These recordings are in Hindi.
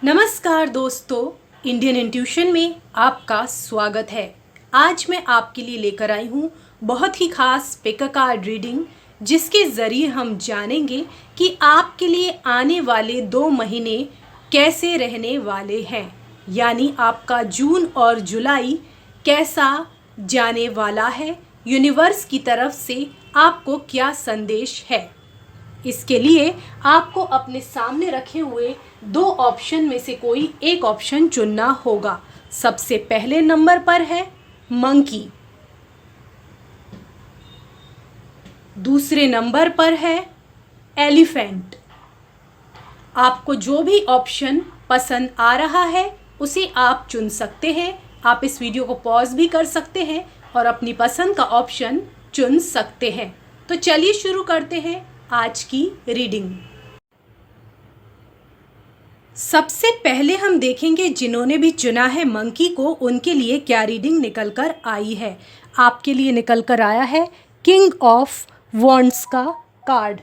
नमस्कार दोस्तों, इंडियन इंट्यूशन में आपका स्वागत है। आज मैं आपके लिए लेकर आई हूँ बहुत ही खास पिक कार्ड रीडिंग, जिसके ज़रिए हम जानेंगे कि आपके लिए आने वाले 2 महीने कैसे रहने वाले हैं, यानी आपका जून और जुलाई कैसा जाने वाला है, यूनिवर्स की तरफ से आपको क्या संदेश है। इसके लिए आपको अपने सामने रखे हुए 2 ऑप्शन में से कोई एक ऑप्शन चुनना होगा। सबसे पहले नंबर पर है मंकी, दूसरे नंबर पर है एलिफेंट। आपको जो भी ऑप्शन पसंद आ रहा है उसे आप चुन सकते हैं। आप इस वीडियो को पॉज भी कर सकते हैं और अपनी पसंद का ऑप्शन चुन सकते हैं। तो चलिए शुरू करते हैं आज की रीडिंग। सबसे पहले हम देखेंगे जिन्होंने भी चुना है मंकी को, उनके लिए क्या रीडिंग निकल कर आई है। आपके लिए निकल कर आया है किंग ऑफ वॉन्ड्स का कार्ड,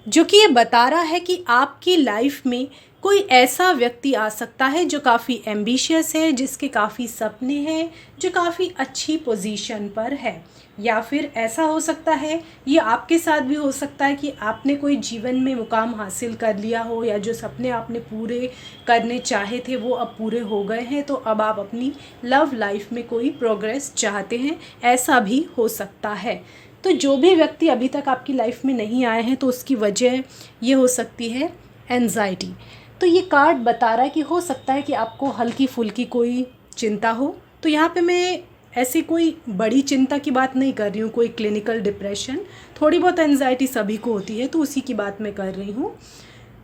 जो कि ये बता रहा है कि आपकी लाइफ में कोई ऐसा व्यक्ति आ सकता है जो काफ़ी एम्बिशियस है, जिसके काफ़ी सपने हैं, जो काफ़ी अच्छी पोजीशन पर है। या फिर ऐसा हो सकता है, ये आपके साथ भी हो सकता है कि आपने कोई जीवन में मुकाम हासिल कर लिया हो, या जो सपने आपने पूरे करने चाहे थे वो अब पूरे हो गए हैं, तो अब आप अपनी लव लाइफ में कोई प्रोग्रेस चाहते हैं, ऐसा भी हो सकता है। तो जो भी व्यक्ति अभी तक आपकी लाइफ में नहीं आए हैं, तो उसकी वजह ये हो सकती है एंजाइटी। तो ये कार्ड बता रहा है कि हो सकता है कि आपको हल्की फुल्की कोई चिंता हो। तो यहाँ पे मैं ऐसी कोई बड़ी चिंता की बात नहीं कर रही हूँ, कोई क्लिनिकल डिप्रेशन, थोड़ी बहुत एंजाइटी सभी को होती है, तो उसी की बात मैं कर रही हूँ।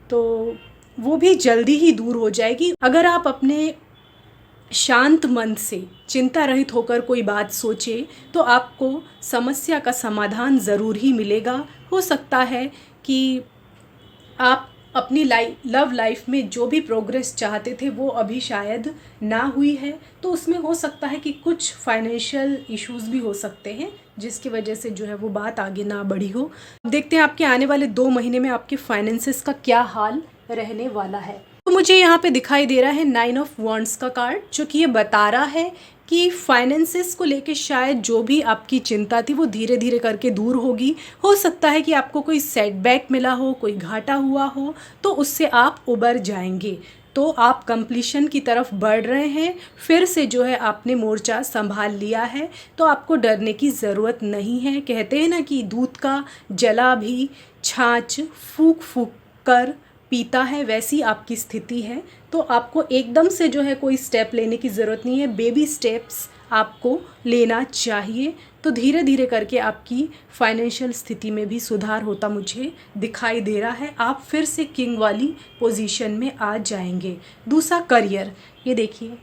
तो वो भी जल्दी ही दूर हो जाएगी अगर आप अपने शांत मन से चिंता रहित होकर कोई बात सोचे, तो आपको समस्या का समाधान ज़रूर ही मिलेगा। हो सकता है कि आप अपनी लव लाइफ में जो भी प्रोग्रेस चाहते थे वो अभी शायद ना हुई है, तो उसमें हो सकता है कि कुछ फाइनेंशियल इश्यूज़ भी हो सकते हैं, जिसकी वजह से जो है वो बात आगे ना बढ़ी हो। देखते हैं आपके आने वाले 2 महीने में आपके फाइनेंसेस का क्या हाल रहने वाला है। तो मुझे यहाँ पे दिखाई दे रहा है 9 ऑफ वॉन्ड्स का कार्ड, जो कि ये बता रहा है कि फाइनेंसेस को लेके शायद जो भी आपकी चिंता थी वो धीरे धीरे करके दूर होगी। हो सकता है कि आपको कोई सेटबैक मिला हो, कोई घाटा हुआ हो, तो उससे आप उबर जाएंगे। तो आप कंप्लीशन की तरफ बढ़ रहे हैं, फिर से जो है आपने मोर्चा संभाल लिया है, तो आपको डरने की ज़रूरत नहीं है। कहते हैं ना कि दूध का जला भी छाछ फूंक फूंक कर पीता है, वैसी आपकी स्थिति है। तो आपको एकदम से जो है कोई स्टेप लेने की ज़रूरत नहीं है, बेबी स्टेप्स आपको लेना चाहिए। तो धीरे धीरे करके आपकी फाइनेंशियल स्थिति में भी सुधार होता मुझे दिखाई दे रहा है। आप फिर से किंग वाली पोजीशन में आ जाएंगे। दूसरा करियर, ये देखिए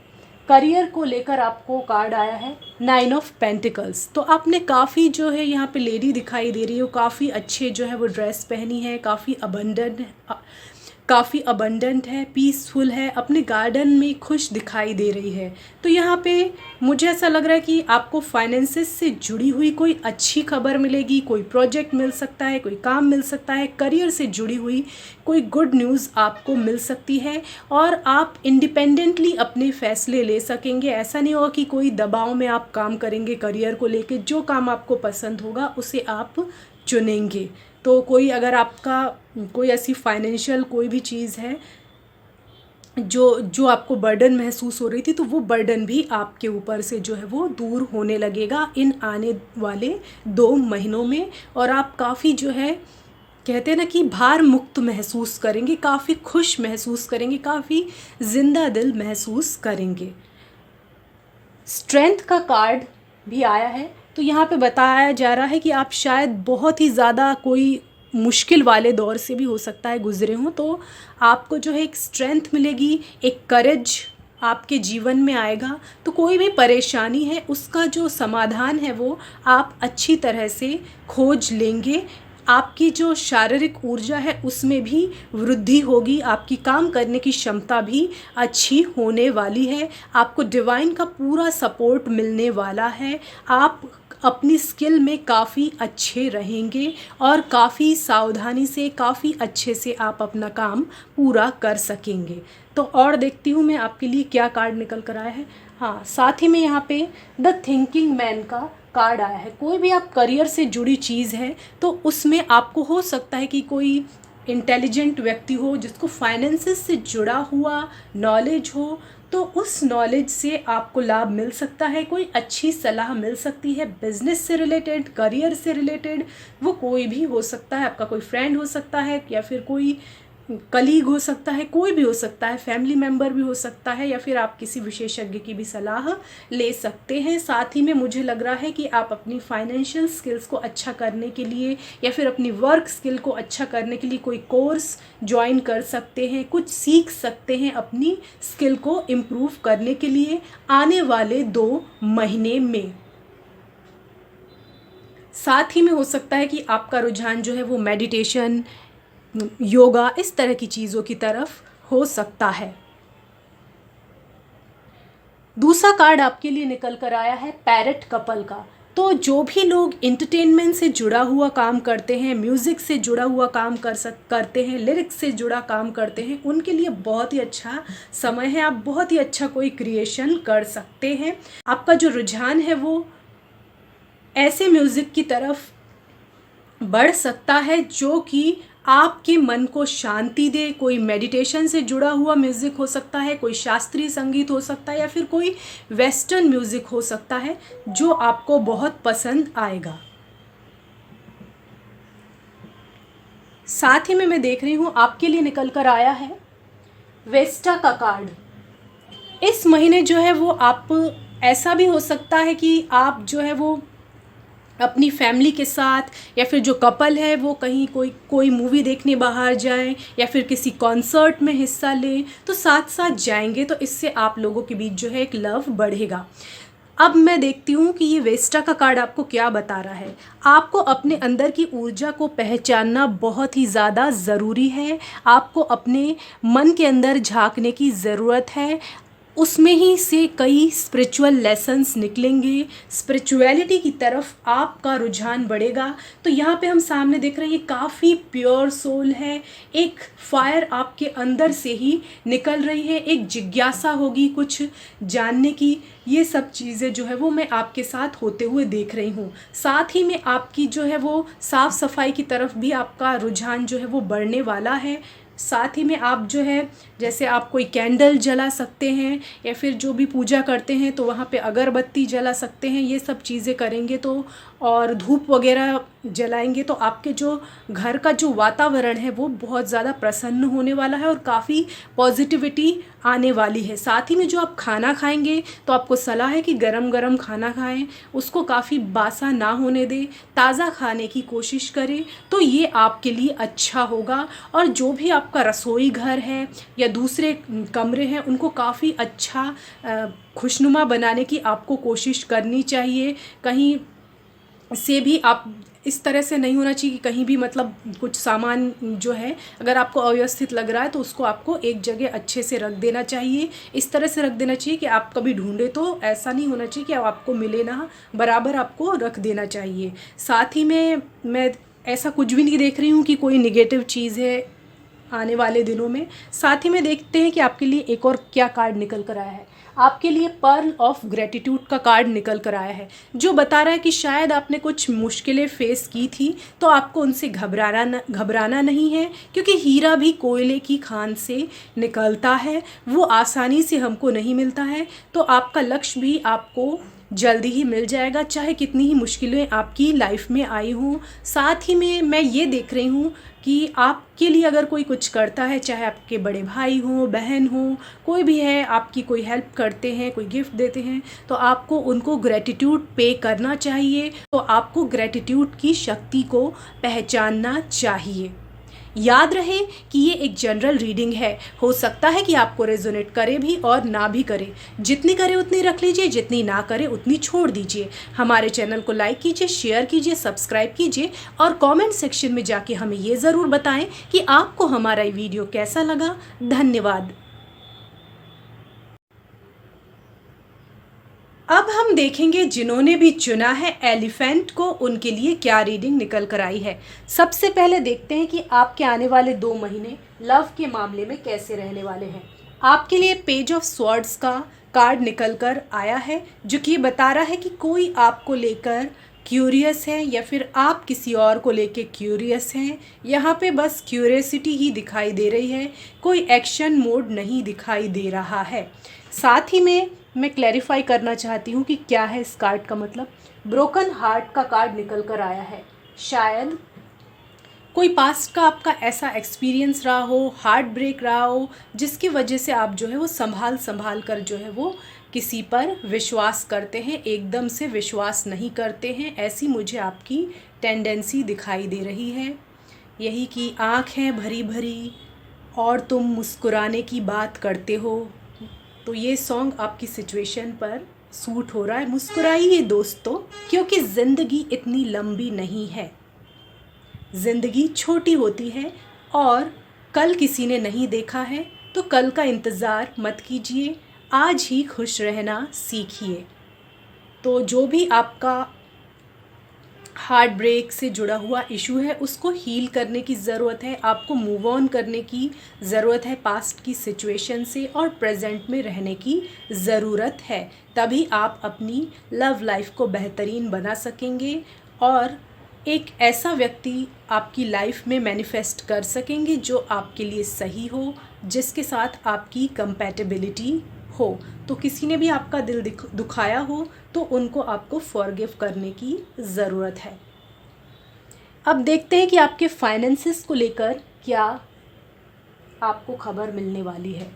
करियर को लेकर आपको कार्ड आया है 9 ऑफ पेंटिकल्स। तो आपने काफ़ी जो है यहाँ पे लेडी दिखाई दे रही हो, काफ़ी अच्छे जो है वो ड्रेस पहनी है, काफ़ी अबंडेंट है, पीसफुल है, अपने गार्डन में खुश दिखाई दे रही है। तो यहाँ पे मुझे ऐसा लग रहा है कि आपको फाइनेंसेस से जुड़ी हुई कोई अच्छी खबर मिलेगी, कोई प्रोजेक्ट मिल सकता है, कोई काम मिल सकता है, करियर से जुड़ी हुई कोई गुड न्यूज़ आपको मिल सकती है, और आप इंडिपेंडेंटली अपने फैसले ले सकेंगे। ऐसा नहीं होगा कि कोई दबाव में आप काम करेंगे करियर को लेके। जो काम आपको पसंद होगा उसे आप चुनेंगे। तो कोई अगर आपका कोई ऐसी फाइनेंशियल कोई भी चीज़ है जो आपको बर्डन महसूस हो रही थी, तो वो बर्डन भी आपके ऊपर से जो है वो दूर होने लगेगा इन आने वाले 2 महीनों में। और आप काफ़ी जो है कहते हैं ना कि भार मुक्त महसूस करेंगे, काफ़ी खुश महसूस करेंगे, काफ़ी जिंदा दिल महसूस करेंगे। स्ट्रेंथ का कार्ड भी आया है। तो यहाँ पे बताया जा रहा है कि आप शायद बहुत ही ज़्यादा कोई मुश्किल वाले दौर से भी हो सकता है गुजरे हों, तो आपको जो है एक स्ट्रेंथ मिलेगी, एक करेज आपके जीवन में आएगा। तो कोई भी परेशानी है उसका जो समाधान है वो आप अच्छी तरह से खोज लेंगे। आपकी जो शारीरिक ऊर्जा है उसमें भी वृद्धि होगी, आपकी काम करने की क्षमता भी अच्छी होने वाली है, आपको डिवाइन का पूरा सपोर्ट मिलने वाला है। आप अपनी स्किल में काफ़ी अच्छे रहेंगे और काफ़ी सावधानी से, काफ़ी अच्छे से आप अपना काम पूरा कर सकेंगे। तो और देखती हूँ मैं आपके लिए क्या कार्ड निकल कर आया है। हाँ, साथ ही में यहाँ पे द थिंकिंग मैन का कार्ड आया है। कोई भी आप करियर से जुड़ी चीज़ है तो उसमें आपको हो सकता है कि कोई इंटेलिजेंट व्यक्ति हो जिसको फाइनेंसेस से जुड़ा हुआ नॉलेज हो, तो उस नॉलेज से आपको लाभ मिल सकता है, कोई अच्छी सलाह मिल सकती है बिजनेस से रिलेटेड, करियर से रिलेटेड। वो कोई भी हो सकता है, आपका कोई फ्रेंड हो सकता है या फिर कोई कलीग हो सकता है, कोई भी हो सकता है, फैमिली मेम्बर भी हो सकता है, या फिर आप किसी विशेषज्ञ की भी सलाह ले सकते हैं। साथ ही में मुझे लग रहा है कि आप अपनी फाइनेंशियल स्किल्स को अच्छा करने के लिए या फिर अपनी वर्क स्किल को अच्छा करने के लिए कोई कोर्स ज्वाइन कर सकते हैं, कुछ सीख सकते हैं अपनी स्किल को इम्प्रूव करने के लिए आने वाले 2 महीने में। साथ ही में हो सकता है कि आपका रुझान जो है वो मेडिटेशन, योगा, इस तरह की चीज़ों की तरफ हो सकता है। दूसरा कार्ड आपके लिए निकल कर आया है पैरेट कपल का। तो जो भी लोग एंटरटेनमेंट से जुड़ा हुआ काम करते हैं, म्यूज़िक से जुड़ा हुआ काम करते हैं, लिरिक्स से जुड़ा काम करते हैं, उनके लिए बहुत ही अच्छा समय है। आप बहुत ही अच्छा कोई क्रिएशन कर सकते हैं। आपका जो रुझान है वो ऐसे म्यूज़िक की तरफ बढ़ सकता है जो कि आपके मन को शांति दे। कोई मेडिटेशन से जुड़ा हुआ म्यूज़िक हो सकता है, कोई शास्त्रीय संगीत हो सकता है, या फिर कोई वेस्टर्न म्यूज़िक हो सकता है जो आपको बहुत पसंद आएगा। साथ ही में मैं देख रही हूँ आपके लिए निकल कर आया है वेस्टा का कार्ड। इस महीने जो है वो आप, ऐसा भी हो सकता है कि आप जो है वो अपनी फैमिली के साथ या फिर जो कपल है वो कहीं कोई मूवी देखने बाहर जाएं या फिर किसी कॉन्सर्ट में हिस्सा लें, तो साथ साथ जाएंगे तो इससे आप लोगों के बीच जो है एक लव बढ़ेगा। अब मैं देखती हूँ कि ये वेस्टा का कार्ड आपको क्या बता रहा है। आपको अपने अंदर की ऊर्जा को पहचानना बहुत ही ज़्यादा ज़रूरी है। आपको अपने मन के अंदर झांकने की ज़रूरत है। उसमें ही से कई स्पिरिचुअल लेसन्स निकलेंगे, स्पिरिचुअलिटी की तरफ आपका रुझान बढ़ेगा। तो यहाँ पे हम सामने देख रहे हैं ये काफ़ी प्योर सोल है, एक फायर आपके अंदर से ही निकल रही है, एक जिज्ञासा होगी कुछ जानने की। ये सब चीज़ें जो है वो मैं आपके साथ होते हुए देख रही हूँ। साथ ही में आपकी जो है वो साफ़ सफाई की तरफ भी आपका रुझान जो है वो बढ़ने वाला है। साथ ही में आप जो है, जैसे आप कोई कैंडल जला सकते हैं या फिर जो भी पूजा करते हैं तो वहाँ पे अगरबत्ती जला सकते हैं। ये सब चीज़ें करेंगे तो, और धूप वगैरह जलाएंगे तो आपके जो घर का जो वातावरण है वो बहुत ज़्यादा प्रसन्न होने वाला है और काफ़ी पॉजिटिविटी आने वाली है। साथ ही में जो आप खाना खाएंगे तो आपको सलाह है कि गरम गरम खाना खाएं, उसको काफ़ी बासा ना होने दें, ताज़ा खाने की कोशिश करें, तो ये आपके लिए अच्छा होगा। और जो भी आपका रसोई घर है या दूसरे कमरे हैं उनको काफ़ी अच्छा खुशनुमा बनाने की आपको कोशिश करनी चाहिए। कहीं से भी आप इस तरह से नहीं होना चाहिए कि कहीं भी मतलब कुछ सामान जो है अगर आपको अव्यवस्थित लग रहा है तो उसको आपको एक जगह अच्छे से रख देना चाहिए। इस तरह से रख देना चाहिए कि आप कभी ढूंढे तो ऐसा नहीं होना चाहिए कि आपको मिले ना, बराबर आपको रख देना चाहिए। साथ ही में मैं ऐसा कुछ भी नहीं देख रही हूँ कि कोई निगेटिव चीज़ है आने वाले दिनों में। साथ ही में देखते हैं कि आपके लिए एक और क्या कार्ड निकल कर आया है। आपके लिए पर्ल ऑफ ग्रेटिट्यूड का कार्ड निकल कर आया है जो बता रहा है कि शायद आपने कुछ मुश्किलें फेस की थी तो आपको उनसे घबराना नहीं है, क्योंकि हीरा भी कोयले की खान से निकलता है, वो आसानी से हमको नहीं मिलता है। तो आपका लक्ष्य भी आपको जल्दी ही मिल जाएगा, चाहे कितनी ही मुश्किलें आपकी लाइफ में आई हों। साथ ही में मैं ये देख रही हूँ कि आपके लिए अगर कोई कुछ करता है, चाहे आपके बड़े भाई हों, बहन हों, कोई भी है, आपकी कोई हेल्प करते हैं, कोई गिफ्ट देते हैं, तो आपको उनको ग्रेटिट्यूड पे करना चाहिए। तो आपको ग्रेटिट्यूड की शक्ति को पहचानना चाहिए। याद रहे कि ये एक जनरल रीडिंग है, हो सकता है कि आपको रेजोनेट करे भी और ना भी करे। जितनी करे उतनी रख लीजिए, जितनी ना करे उतनी छोड़ दीजिए। हमारे चैनल को लाइक कीजिए, शेयर कीजिए, सब्सक्राइब कीजिए और कमेंट सेक्शन में जाके हमें ये ज़रूर बताएं कि आपको हमारा ये वीडियो कैसा लगा। धन्यवाद। अब हम देखेंगे जिन्होंने भी चुना है एलिफेंट को, उनके लिए क्या रीडिंग निकल कर आई है। सबसे पहले देखते हैं कि आपके आने वाले 2 महीने लव के मामले में कैसे रहने वाले हैं। आपके लिए पेज ऑफ स्वॉर्ड्स का कार्ड निकल कर आया है, जो कि बता रहा है कि कोई आपको लेकर क्यूरियस है या फिर आप किसी और को लेके क्यूरियस हैं। यहाँ पे बस क्यूरियसिटी ही दिखाई दे रही है, कोई एक्शन मोड नहीं दिखाई दे रहा है। साथ ही में मैं क्लैरिफाई करना चाहती हूँ कि क्या है इस कार्ड का मतलब। ब्रोकन हार्ट का कार्ड निकल कर आया है। शायद कोई पास्ट का आपका ऐसा एक्सपीरियंस रहा हो, हार्ट ब्रेक रहा हो, जिसकी वजह से आप जो है वो संभाल कर जो है वो किसी पर विश्वास करते हैं, एकदम से विश्वास नहीं करते हैं। ऐसी मुझे आपकी टेंडेंसी दिखाई दे रही है। यही कि आँखें भरी भरी और तुम मुस्कुराने की बात करते हो। तो ये सॉन्ग आपकी सिचुएशन पर सूट हो रहा है। मुस्कुराइए दोस्तों, क्योंकि ज़िंदगी इतनी लंबी नहीं है, ज़िंदगी छोटी होती है और कल किसी ने नहीं देखा है, तो कल का इंतज़ार मत कीजिए, आज ही खुश रहना सीखिए। तो जो भी आपका हार्ट ब्रेक से जुड़ा हुआ इशू है, उसको हील करने की ज़रूरत है, आपको मूव ऑन करने की ज़रूरत है पास्ट की सिचुएशन से, और प्रेजेंट में रहने की ज़रूरत है। तभी आप अपनी लव लाइफ को बेहतरीन बना सकेंगे और एक ऐसा व्यक्ति आपकी लाइफ में मैनिफेस्ट कर सकेंगे जो आपके लिए सही हो, जिसके साथ आपकी कंपैटिबिलिटी हो। तो किसी ने भी आपका दिल दुखाया हो तो उनको आपको फॉरगिव करने की ज़रूरत है। अब देखते हैं कि आपके फाइनेंसेस को लेकर क्या आपको खबर मिलने वाली है।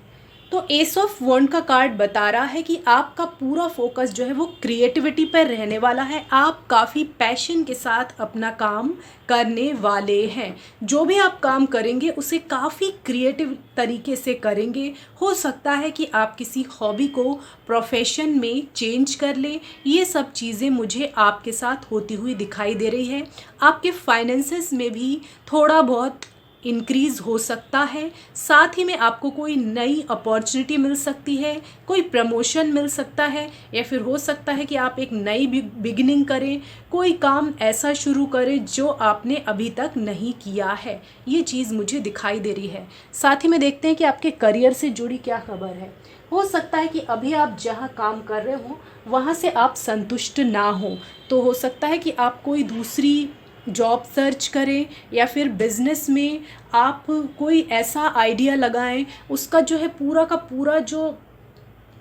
तो एस ऑफ वॉन्ड का कार्ड बता रहा है कि आपका पूरा फोकस जो है वो क्रिएटिविटी पर रहने वाला है। आप काफ़ी पैशन के साथ अपना काम करने वाले हैं। जो भी आप काम करेंगे उसे काफ़ी क्रिएटिव तरीके से करेंगे। हो सकता है कि आप किसी हॉबी को प्रोफेशन में चेंज कर लें। ये सब चीज़ें मुझे आपके साथ होती हुई दिखाई दे रही है। आपके फाइनेंसेस में भी थोड़ा बहुत इंक्रीज़ हो सकता है। साथ ही में आपको कोई नई अपॉर्चुनिटी मिल सकती है, कोई प्रमोशन मिल सकता है, या फिर हो सकता है कि आप एक नई बिगिनिंग करें, कोई काम ऐसा शुरू करें जो आपने अभी तक नहीं किया है। ये चीज़ मुझे दिखाई दे रही है। साथ ही में देखते हैं कि आपके करियर से जुड़ी क्या खबर है। हो सकता है कि अभी आप जहाँ काम कर रहे हो वहाँ से आप संतुष्ट ना हो, तो हो सकता है कि आप कोई दूसरी जॉब सर्च करें या फिर बिज़नेस में आप कोई ऐसा आइडिया लगाएं, उसका जो है पूरा का पूरा जो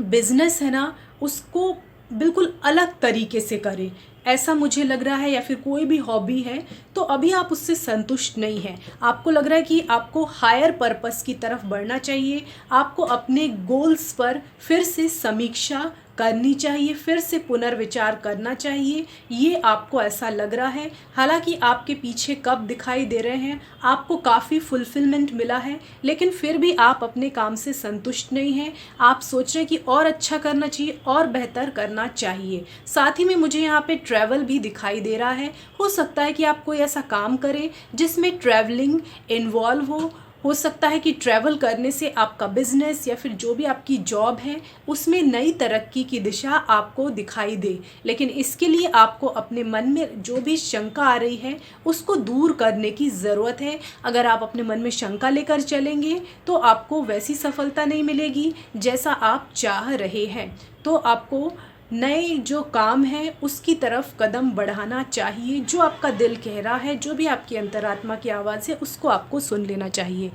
बिज़नेस है ना, उसको बिल्कुल अलग तरीके से करें, ऐसा मुझे लग रहा है। या फिर कोई भी हॉबी है तो अभी आप उससे संतुष्ट नहीं हैं, आपको लग रहा है कि आपको हायर पर्पस की तरफ बढ़ना चाहिए, आपको अपने गोल्स पर फिर से समीक्षा करनी चाहिए, फिर से पुनर्विचार करना चाहिए, ये आपको ऐसा लग रहा है। हालांकि आपके पीछे कब दिखाई दे रहे हैं, आपको काफ़ी फुलफिलमेंट मिला है, लेकिन फिर भी आप अपने काम से संतुष्ट नहीं हैं। आप सोच रहे हैं कि और अच्छा करना चाहिए और बेहतर करना चाहिए। साथ ही में मुझे यहाँ पे ट्रैवल भी दिखाई दे रहा है। हो सकता है कि आप कोई ऐसा काम करें जिसमें ट्रैवलिंग इन्वॉल्व हो सकता है कि ट्रैवल करने से आपका बिजनेस या फिर जो भी आपकी जॉब है उसमें नई तरक्की की दिशा आपको दिखाई दे। लेकिन इसके लिए आपको अपने मन में जो भी शंका आ रही है उसको दूर करने की ज़रूरत है। अगर आप अपने मन में शंका लेकर चलेंगे तो आपको वैसी सफलता नहीं मिलेगी जैसा आप चाह रहे हैं। तो आपको नए जो काम है उसकी तरफ कदम बढ़ाना चाहिए। जो आपका दिल कह रहा है, जो भी आपकी अंतरात्मा की आवाज़ है, उसको आपको सुन लेना चाहिए।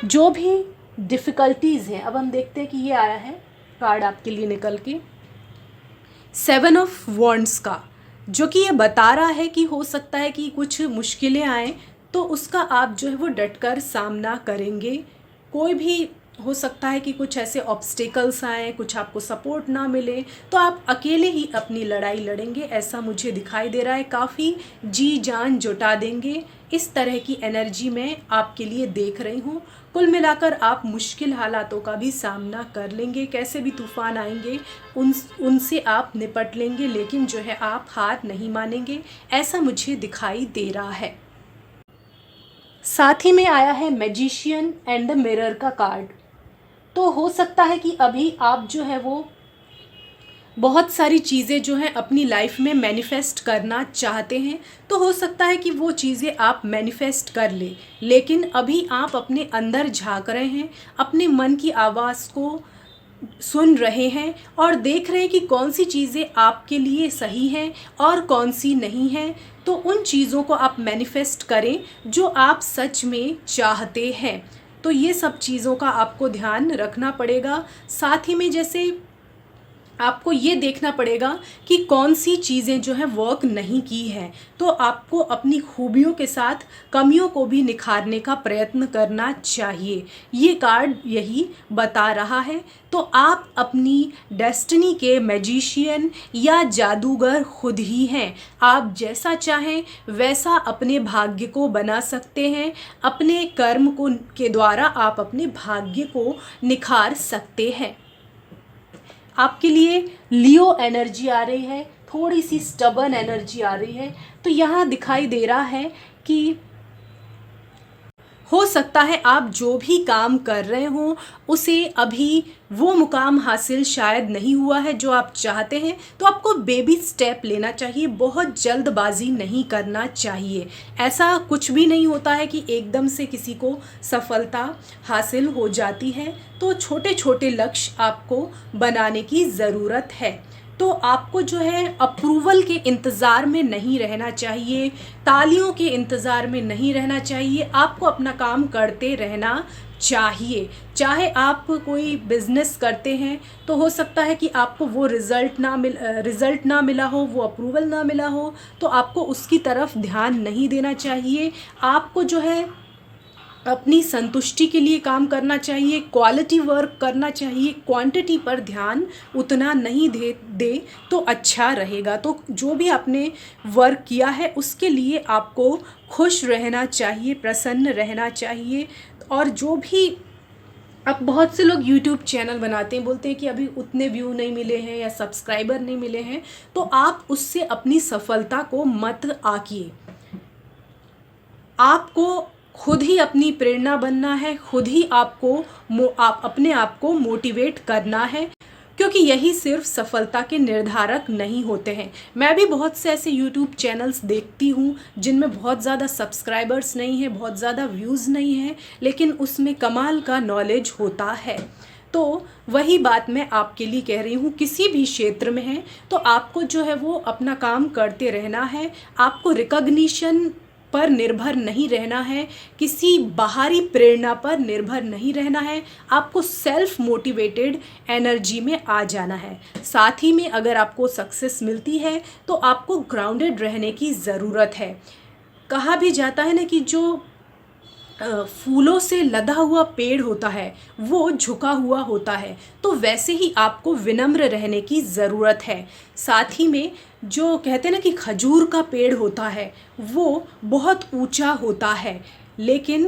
जो भी डिफ़िकल्टीज़ हैं, अब हम देखते हैं कि ये आया है कार्ड आपके लिए निकल के 7 ऑफ वॉन्ड्स का, जो कि ये बता रहा है कि हो सकता है कि कुछ मुश्किलें आएँ तो उसका आप जो है वो डटकर सामना करेंगे। कोई भी हो सकता है कि कुछ ऐसे ऑब्स्टिकल्स आएँ, कुछ आपको सपोर्ट ना मिले, तो आप अकेले ही अपनी लड़ाई लड़ेंगे, ऐसा मुझे दिखाई दे रहा है। काफ़ी जी जान जुटा देंगे, इस तरह की एनर्जी मैं आपके लिए देख रही हूँ। कुल मिलाकर आप मुश्किल हालातों का भी सामना कर लेंगे, कैसे भी तूफ़ान आएंगे उनसे आप निपट लेंगे, लेकिन जो है आप हार नहीं मानेंगे, ऐसा मुझे दिखाई दे रहा है। साथ ही में आया है मैजिशियन एंड द मिरर का कार्ड। तो हो सकता है कि अभी आप जो है वो बहुत सारी चीज़ें जो हैं अपनी लाइफ में मैनिफेस्ट करना चाहते हैं, तो हो सकता है कि वो चीज़ें आप मैनिफेस्ट कर ले, लेकिन अभी आप अपने अंदर झांक रहे हैं, अपने मन की आवाज़ को सुन रहे हैं और देख रहे हैं कि कौन सी चीज़ें आपके लिए सही हैं और कौन सी नहीं हैं। तो उन चीज़ों को आप मैनिफेस्ट करें जो आप सच में चाहते हैं। तो ये सब चीज़ों का आपको ध्यान रखना पड़ेगा। साथ ही में जैसे आपको ये देखना पड़ेगा कि कौन सी चीज़ें जो हैं वर्क नहीं की हैं, तो आपको अपनी खूबियों के साथ कमियों को भी निखारने का प्रयत्न करना चाहिए। ये कार्ड यही बता रहा है। तो आप अपनी डेस्टिनी के मैजिशियन या जादूगर खुद ही हैं। आप जैसा चाहें वैसा अपने भाग्य को बना सकते हैं। अपने कर्म को के द्वारा आप अपने भाग्य को निखार सकते हैं। आपके लिए लियो एनर्जी आ रही है, थोड़ी सी स्टबर्न एनर्जी आ रही है। तो यहाँ दिखाई दे रहा है कि हो सकता है आप जो भी काम कर रहे हो उसे अभी वो मुकाम हासिल शायद नहीं हुआ है जो आप चाहते हैं, तो आपको बेबी स्टेप लेना चाहिए, बहुत जल्दबाजी नहीं करना चाहिए। ऐसा कुछ भी नहीं होता है कि एकदम से किसी को सफलता हासिल हो जाती है। तो छोटे छोटे लक्ष्य आपको बनाने की ज़रूरत है। तो आपको जो है अप्रूवल के इंतज़ार में नहीं रहना चाहिए, तालियों के इंतज़ार में नहीं रहना चाहिए। आपको अपना काम करते रहना चाहिए। चाहे आप कोई बिज़नेस करते हैं तो हो सकता है कि आपको वो रिज़ल्ट ना मिला हो, वो अप्रूवल ना मिला हो, तो आपको उसकी तरफ ध्यान नहीं देना चाहिए। आपको जो है अपनी संतुष्टि के लिए काम करना चाहिए, क्वालिटी वर्क करना चाहिए, क्वांटिटी पर ध्यान उतना नहीं दे तो अच्छा रहेगा। तो जो भी आपने वर्क किया है उसके लिए आपको खुश रहना चाहिए, प्रसन्न रहना चाहिए। और जो भी अब बहुत से लोग YouTube चैनल बनाते हैं, बोलते हैं कि अभी उतने व्यू नहीं मिले हैं या सब्सक्राइबर नहीं मिले हैं, तो आप उससे अपनी सफलता को मत आकिए। आपको खुद ही अपनी प्रेरणा बनना है, खुद ही आपको आप अपने आप को मोटिवेट करना है, क्योंकि यही सिर्फ सफलता के निर्धारक नहीं होते हैं। मैं भी बहुत से ऐसे YouTube चैनल्स देखती हूँ जिनमें बहुत ज़्यादा सब्सक्राइबर्स नहीं है, बहुत ज़्यादा व्यूज़ नहीं है, लेकिन उसमें कमाल का नॉलेज होता है। तो वही बात मैं आपके लिए कह रही हूँ, किसी भी क्षेत्र में है तो आपको जो है वो अपना काम करते रहना है। आपको रिकॉग्निशन पर निर्भर नहीं रहना है, किसी बाहरी प्रेरणा पर निर्भर नहीं रहना है। आपको सेल्फ मोटिवेटेड एनर्जी में आ जाना है। साथ ही में अगर आपको सक्सेस मिलती है तो आपको ग्राउंडेड रहने की ज़रूरत है। कहा भी जाता है ना कि जो फूलों से लदा हुआ पेड़ होता है वो झुका हुआ होता है, तो वैसे ही आपको विनम्र रहने की ज़रूरत है। साथ ही में जो कहते हैं ना कि खजूर का पेड़ होता है वो बहुत ऊंचा होता है, लेकिन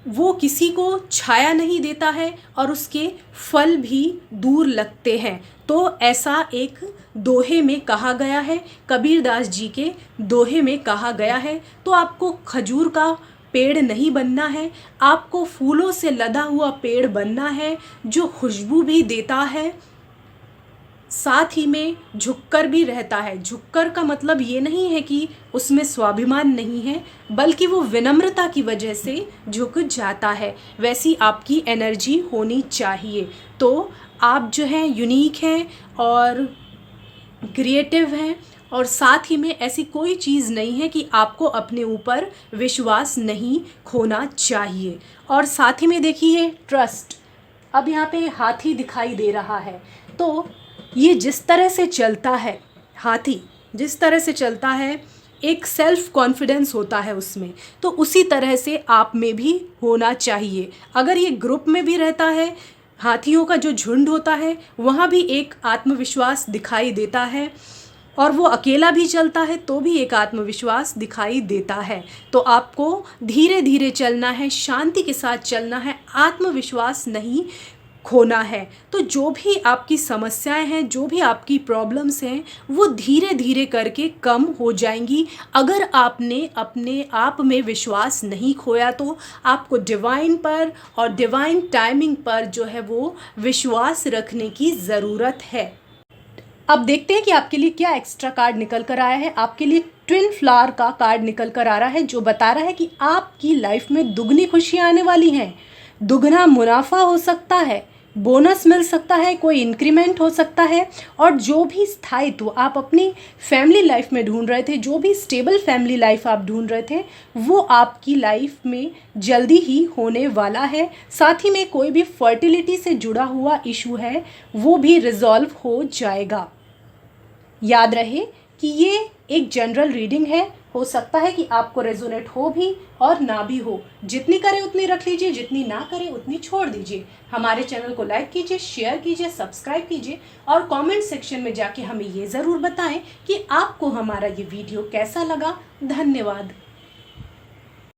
वो किसी को छाया नहीं देता है और उसके फल भी दूर लगते हैं। तो ऐसा एक दोहे में कहा गया है, कबीरदास जी के दोहे में कहा गया है। तो आपको खजूर का पेड़ नहीं बनना है, आपको फूलों से लदा हुआ पेड़ बनना है जो खुशबू भी देता है, साथ ही में झुककर भी रहता है। झुककर का मतलब ये नहीं है कि उसमें स्वाभिमान नहीं है, बल्कि वो विनम्रता की वजह से झुक जाता है। वैसी आपकी एनर्जी होनी चाहिए। तो आप जो हैं यूनिक हैं और क्रिएटिव हैं, और साथ ही में ऐसी कोई चीज़ नहीं है कि आपको अपने ऊपर विश्वास नहीं खोना चाहिए। और साथ ही में देखिए ट्रस्ट, अब यहाँ पे हाथी दिखाई दे रहा है। तो ये जिस तरह से चलता है, हाथी जिस तरह से चलता है, एक सेल्फ कॉन्फिडेंस होता है उसमें, तो उसी तरह से आप में भी होना चाहिए। अगर ये ग्रुप में भी रहता है, हाथियों का जो झुंड होता है, वहाँ भी एक आत्मविश्वास दिखाई देता है, और वो अकेला भी चलता है तो भी एक आत्मविश्वास दिखाई देता है। तो आपको धीरे धीरे चलना है, शांति के साथ चलना है, आत्मविश्वास नहीं खोना है। तो जो भी आपकी समस्याएं हैं, जो भी आपकी प्रॉब्लम्स हैं, वो धीरे धीरे करके कम हो जाएंगी। अगर आपने अपने आप में विश्वास नहीं खोया तो आपको डिवाइन पर और डिवाइन टाइमिंग पर जो है वो विश्वास रखने की ज़रूरत है। अब देखते हैं कि आपके लिए क्या एक्स्ट्रा कार्ड निकल कर आया है। आपके लिए ट्विन फ्लावर का कार्ड निकल कर आ रहा है, जो बता रहा है कि आपकी लाइफ में दुगनी खुशियाँ आने वाली हैं, दुगना मुनाफा हो सकता है, बोनस मिल सकता है, कोई इंक्रीमेंट हो सकता है। और जो भी स्थायित्व आप अपनी फैमिली लाइफ में ढूंढ रहे थे, जो भी स्टेबल फैमिली लाइफ आप ढूंढ रहे थे, वो आपकी लाइफ में जल्दी ही होने वाला है। साथ ही में कोई भी फर्टिलिटी से जुड़ा हुआ इशू है वो भी रिजॉल्व हो जाएगा। याद रहे कि ये एक जनरल रीडिंग है, हो सकता है कि आपको रेजोनेट हो भी और ना भी हो। जितनी करे उतनी रख लीजिए, जितनी ना करे उतनी छोड़ दीजिए। हमारे चैनल को लाइक कीजिए, शेयर कीजिए, सब्सक्राइब कीजिए और कमेंट सेक्शन में जाके हमें ये ज़रूर बताएं कि आपको हमारा ये वीडियो कैसा लगा। धन्यवाद।